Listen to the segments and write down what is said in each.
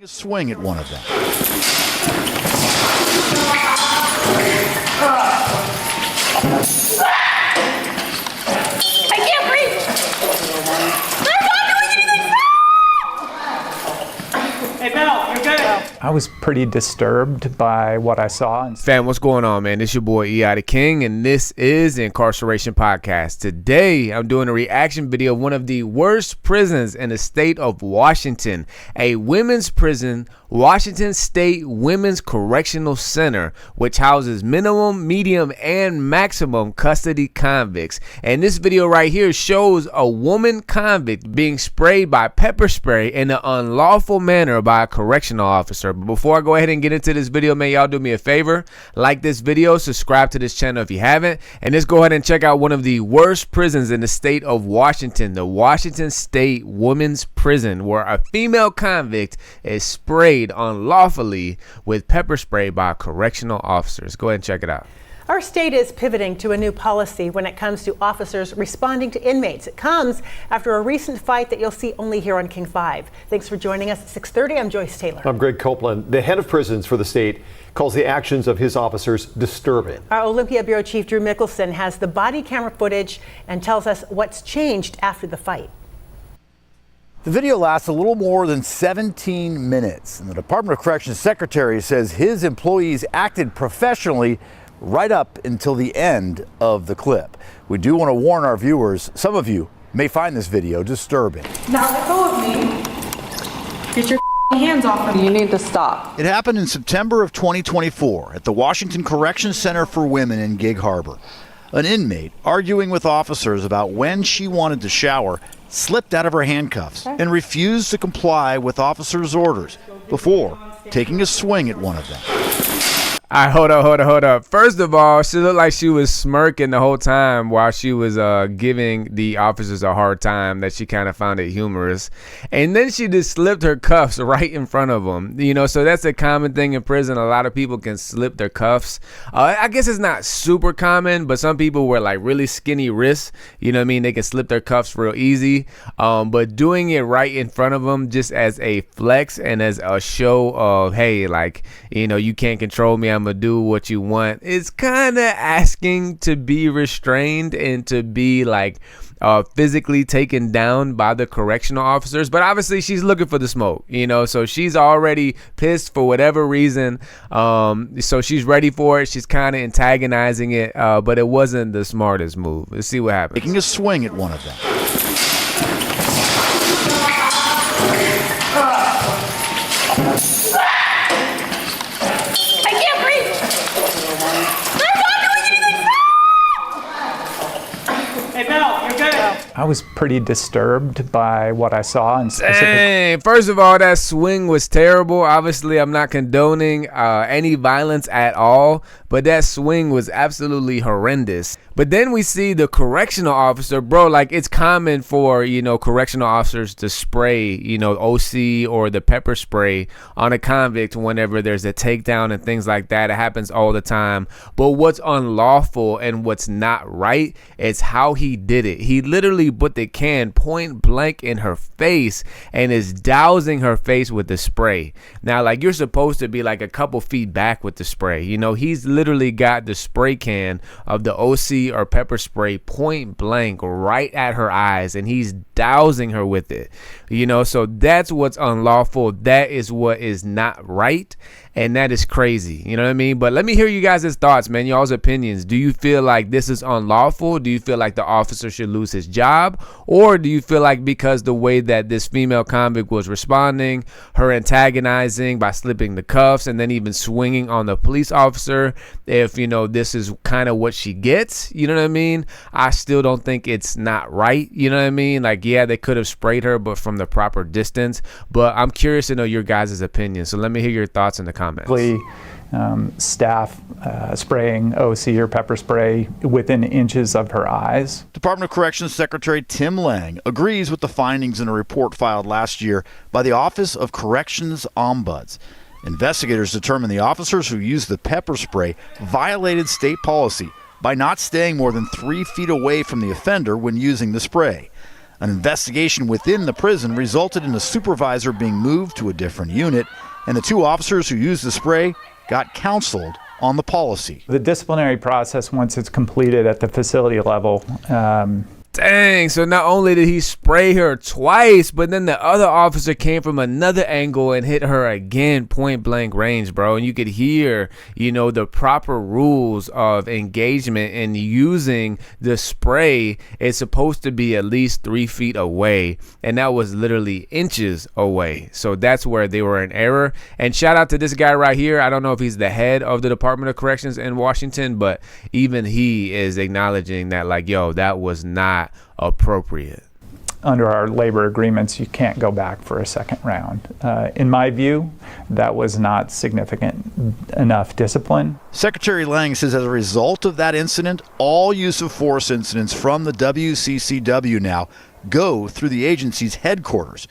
Swing at one of them. I can't breathe. They're not doing anything. Hey, Mel, you're good. I was pretty disturbed by what I saw. Fam, what's going on, man? It's your boy E.I. the King, and this is the Incarceration Podcast. Today, I'm doing a reaction video of one of the worst prisons in the state of Washington, a women's prison, Washington State Women's Correctional Center, which houses minimum, medium, and maximum custody convicts. And this video right here shows a woman convict being sprayed by pepper spray in an unlawful manner by a correctional officer. But before I go ahead and get into this video, man, y'all do me a favor. Like this video, subscribe to this channel if you haven't, and let's go ahead and check out one of the worst prisons in the state of Washington, the Washington State Women's Prison, where a female convict is sprayed unlawfully with pepper spray by correctional officers. Go ahead and check it out. Our state is pivoting to a new policy when it comes to officers responding to inmates. It comes after a recent fight that you'll see only here on King 5. Thanks for joining us at 6:30. I'm Joyce Taylor. I'm Greg Copeland. The head of prisons for the state calls the actions of his officers disturbing. Our Olympia Bureau Chief Drew Mickelson has the body camera footage and tells us what's changed after the fight. The video lasts a little more than 17 minutes, and the Department of Corrections Secretary says his employees acted professionally right up until the end of the clip. We do want to warn our viewers, some of you may find this video disturbing. Now let go of me. Get your hands off of me. You need to stop. It happened in September of 2024 at the Washington Correction Center for Women in Gig Harbor. An inmate arguing with officers about when she wanted to shower slipped out of her handcuffs and refused to comply with officers' orders before taking a swing at one of them. All right, hold up. First of all, she looked like she was smirking the whole time while she was giving the officers a hard time, that she kind of found it humorous. And then she just slipped her cuffs right in front of them. You know, so that's a common thing in prison. A lot of people can slip their cuffs. I guess it's not super common, but some people wear like really skinny wrists. You know what I mean? They can slip their cuffs real easy. But doing it right in front of them just as a flex and as a show of, hey, like, you know, you can't control me, I'm gonna do what you want, it's kind of asking to be restrained and to be like physically taken down by the correctional officers. But obviously she's looking for the smoke, you know, so she's already pissed for whatever reason. So she's ready for it. She's kind of antagonizing it, but it wasn't the smartest move. Let's see what happens. Taking a swing at one of them. I was pretty disturbed by what I saw. And Dang. First of all, that swing was terrible. Obviously, I'm not condoning any violence at all, but that swing was absolutely horrendous. But then we see the correctional officer, bro, like it's common for, you know, correctional officers to spray, you know, OC or the pepper spray on a convict whenever there's a takedown and things like that. It happens all the time. But what's unlawful and what's not right is how he did it. He literally put the can point blank in her face and is dousing her face with the spray. Now, like, you're supposed to be like a couple feet back with the spray. You know, he's literally got the spray can of the OC or pepper spray point blank right at her eyes, and he's dousing her with it. You know, so that's what's unlawful. That is what is not right. And that is crazy. You know what I mean? But let me hear you guys' thoughts, man. Y'all's opinions. Do you feel like this is unlawful? Do you feel like the officer should lose his job? Or do you feel like because the way that this female convict was responding, her antagonizing by slipping the cuffs and then even swinging on the police officer, if, you know, this is kind of what she gets, you know what I mean? I still don't think it's not right. You know what I mean? Like, yeah, they could have sprayed her, but from the proper distance. But I'm curious to know your guys' opinion. So let me hear your thoughts in the comments. Staff spraying OC or pepper spray within inches of her eyes. Department of Corrections Secretary Tim Lang agrees with the findings in a report filed last year by the Office of Corrections Ombuds. Investigators determined the officers who used the pepper spray violated state policy by not staying more than 3 feet away from the offender when using the spray. An investigation within the prison resulted in a supervisor being moved to a different unit, and the 2 officers who used the spray got counseled on the policy. The disciplinary process, once it's completed at the facility level, Dang, so not only did he spray her twice, but then the other officer came from another angle and hit her again, point blank range, bro. And you could hear, the proper rules of engagement and using the spray is supposed to be at least 3 feet away. And that was literally inches away. So that's where they were in error. And shout out to this guy right here. I don't know if he's the head of the Department of Corrections in Washington, but even he is acknowledging that, like, yo, that was not appropriate. Under our labor agreements, you can't go back for a second round. In my view, that was not significant enough discipline. Secretary Lang says as a result of that incident, all use of force incidents from the WCCW now go through the agency's headquarters,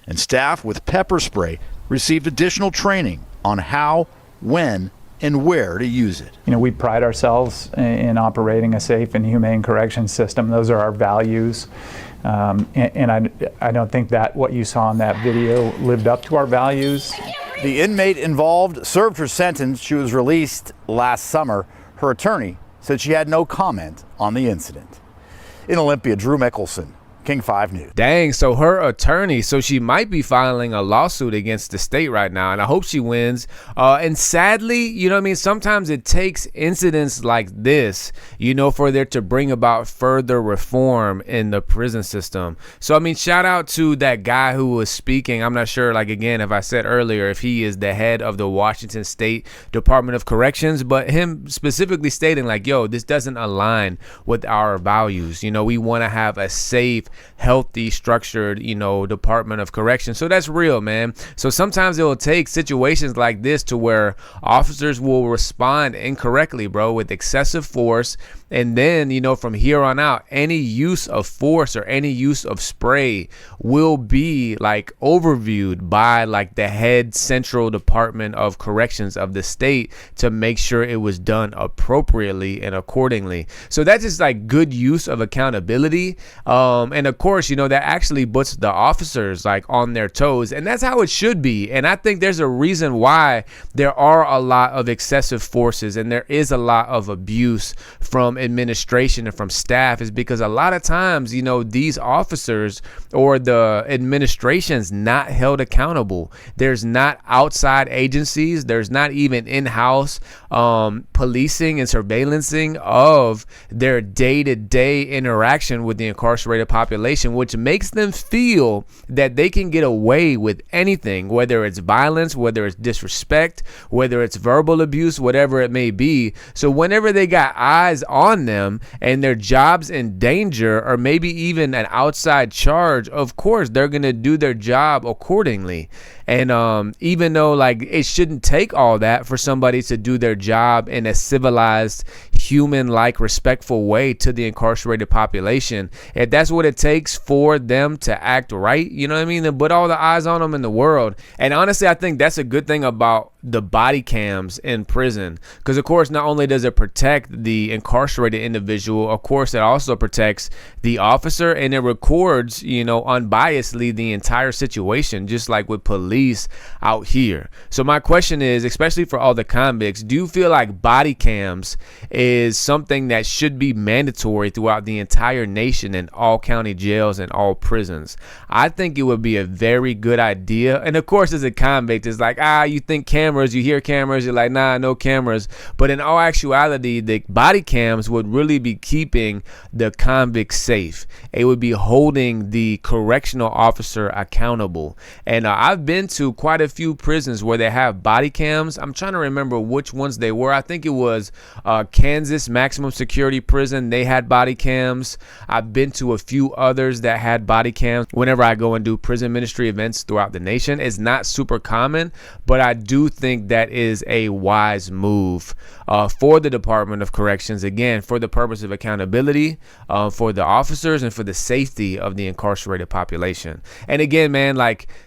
and staff with pepper spray received additional training on how, when, and where to use it. We pride ourselves in operating a safe and humane correction system. Those are our values. And I don't think that what you saw in that video lived up to our values. The inmate involved served her sentence. She was released last summer. Her attorney said she had no comment on the incident. In Olympia, Drew Mickelson, King 5 News. Dang, so her attorney, so she might be filing a lawsuit against the state right now, and I hope she wins. And sadly, sometimes it takes incidents like this, for there to bring about further reform in the prison system. So, shout out to that guy who was speaking. I'm not sure, again, if I said earlier, if he is the head of the Washington State Department of Corrections, but him specifically stating, yo, this doesn't align with our values. We want to have a safe, healthy, structured, Department of Correction. So that's real, man. So sometimes it will take situations like this to where officers will respond incorrectly, bro, with excessive force. And then, from here on out, any use of force or any use of spray will be overviewed by the head central Department of Corrections of the state to make sure it was done appropriately and accordingly. So that's just good use of accountability. And of course, that actually puts the officers on their toes, and that's how it should be. And I think there's a reason why there are a lot of excessive forces and there is a lot of abuse from administration and from staff, is because a lot of times, these officers or the administration's not held accountable. There's not outside agencies. There's not even in-house policing and surveillancing of their day-to-day interaction with the incarcerated population, which makes them feel that they can get away with anything, whether it's violence, whether it's disrespect, whether it's verbal abuse, whatever it may be. So whenever they got eyes on them and their job's in danger, or maybe even an outside charge, of course they're going to do their job accordingly. And even though it shouldn't take all that for somebody to do their job in a civilized, human-like, respectful way to the incarcerated population, if that's what it takes for them to act right, then put all the eyes on them in the world. And honestly, I think that's a good thing about the body cams in prison, because of course not only does it protect the incarcerated individual, of course it also protects the officer, and it records unbiasedly the entire situation, just like with police out here. So my question is, especially for all the convicts, do you feel like body cams is something that should be mandatory throughout the entire nation in all county jails and all prisons? I think it would be a very good idea. And of course, as a convict, it's you think cameras, you hear cameras, you're like, nah, no cameras. But in all actuality, the body cams would really be keeping the convict safe. It would be holding the correctional officer accountable. And I've been to quite a few prisons where they have body cams. I'm trying to remember which ones they were. I think it was Kansas Maximum Security Prison. They had body cams. I've been to a few others that had body cams. Whenever I go and do prison ministry events throughout the nation, it's not super common, but I do think that is a wise move for the Department of Corrections, again, for the purpose of accountability for the officers and for the safety of the incarcerated population. And again, man,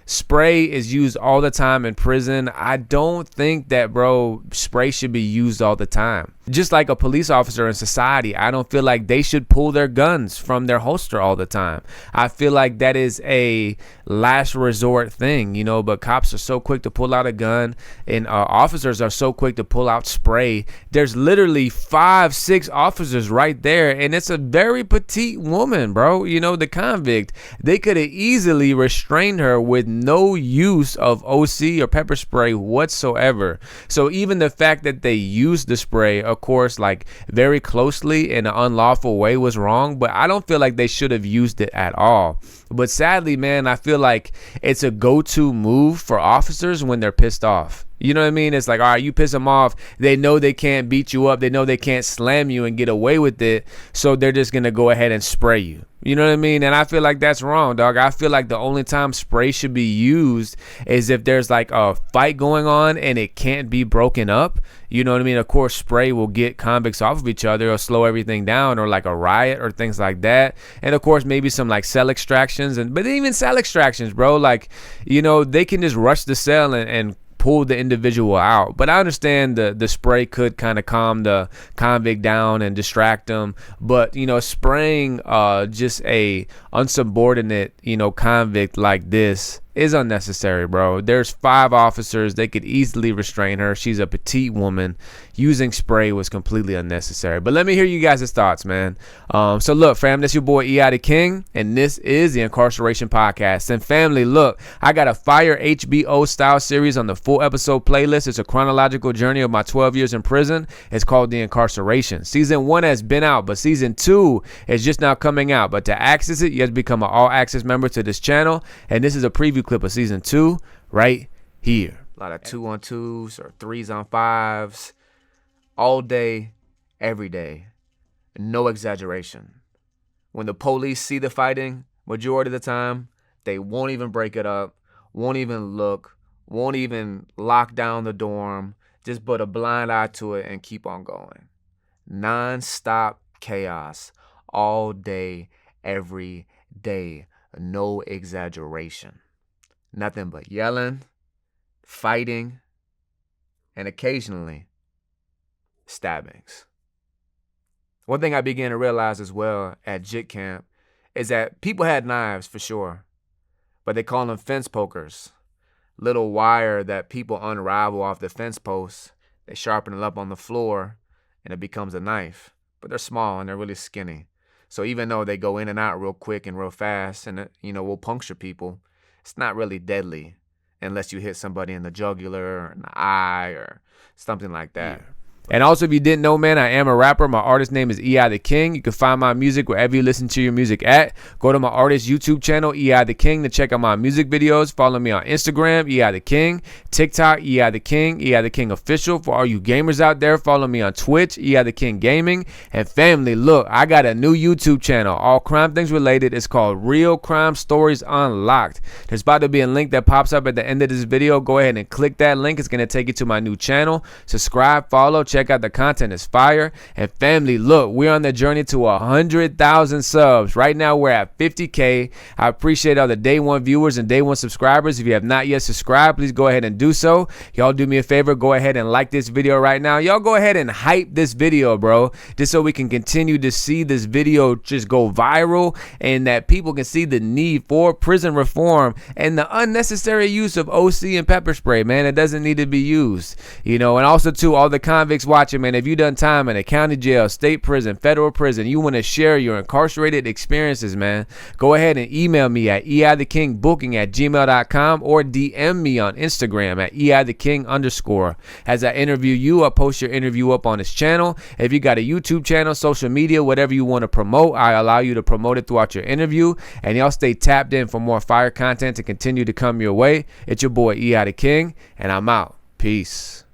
spray is used all the time in prison. I don't think that, bro, spray should be used all the time. Just like a police officer in society, I don't feel like they should pull their guns from their holster all the time. I feel like that is a last resort thing, you know, but cops are so quick to pull out a gun, and officers are so quick to pull out spray. There's literally 5-6 officers right there, and it's a very petite woman, bro. You know, the convict, they could have easily restrained her with no use of OC or pepper spray whatsoever. So even the fact that they used the spray, of course, like very closely in an unlawful way, was wrong, but I don't feel like they should have used it at all. But sadly, man, I feel like it's a go-to move for officers when they're pissed off. You know what I mean? It's like, all right, you piss them off. They know they can't beat you up. They know they can't slam you and get away with it. So they're just going to go ahead and spray you. You know what I mean? And I feel like that's wrong, dog. I feel like the only time spray should be used is if there's like a fight going on and it can't be broken up. You know what I mean? Of course, spray will get convicts off of each other or slow everything down, or like a riot or things like that. And of course, maybe some like cell extractions. But even cell extractions, bro, like, you know, they can just rush the cell and pull the individual out. But I understand the spray could kind of calm the convict down and distract them. But, you know, spraying just a unsubordinate, you know, convict like this is unnecessary, bro. There's 5 officers. They could easily restrain her. She's a petite woman. Using spray was completely unnecessary. But let me hear you guys' thoughts, man. So look, fam, this your boy E.I. the King, and this is the Incarceration Podcast. And family, look, I got a fire HBO style series on the full episode playlist. It's a chronological journey of my 12 years in prison. It's called The Incarceration. Season 1 has been out, but season 2 is just now coming out. But to access it, you have to become an all access member to this channel. And this is a preview clip of season 2 right here. A lot of 2-on-2s or 3s-on-5s all day, every day. No exaggeration. When the police see the fighting, majority of the time, they won't even break it up, won't even look, won't even lock down the dorm, just put a blind eye to it and keep on going. Non-stop chaos all day, every day. No exaggeration. Nothing but yelling, fighting, and occasionally stabbings. One thing I began to realize as well at JIT camp is that people had knives for sure, but they call them fence pokers. Little wire that people unravel off the fence posts, they sharpen it up on the floor, and it becomes a knife. But they're small and they're really skinny. So even though they go in and out real quick and real fast and, you know, will puncture people, it's not really deadly unless you hit somebody in the jugular or in the eye or something like that. Yeah. And also, if you didn't know, man, I am a rapper. My artist name is E.I. the King. You can find my music wherever you listen to your music at. Go to my artist YouTube channel, E.I. the King, to check out my music videos. Follow me on Instagram, E.I. the King. TikTok, E.I. the King, E.I. the King Official. For all you gamers out there, follow me on Twitch, E.I. the King Gaming. And family, look, I got a new YouTube channel, all crime things related. It's called Real Crime Stories Unlocked. There's about to be a link that pops up at the end of this video. Go ahead and click that link. It's going to take you to my new channel. Subscribe, follow, check out the content. Is fire. And family, look, we're on the journey to 100,000 subs. Right now we're at 50K. I appreciate all the day one viewers and day one subscribers. If you have not yet subscribed, please go ahead and do so. Y'all do me a favor, go ahead and like this video right now. Y'all go ahead and hype this video, bro, just so we can continue to see this video just go viral and that people can see the need for prison reform and the unnecessary use of OC and pepper spray, man. It doesn't need to be used, you know. And also to all the convicts watching, man, if you done time in a county jail, state prison, federal prison, you want to share your incarcerated experiences, man, go ahead and email me at eithekingbooking@gmail.com or DM me on Instagram at eitheking_. As I interview you, I'll post your interview up on this channel. If you got a YouTube channel, social media, whatever you want to promote, I allow you to promote it throughout your interview. And y'all stay tapped in for more fire content to continue to come your way. It's your boy E.I. the King, and I'm out. Peace.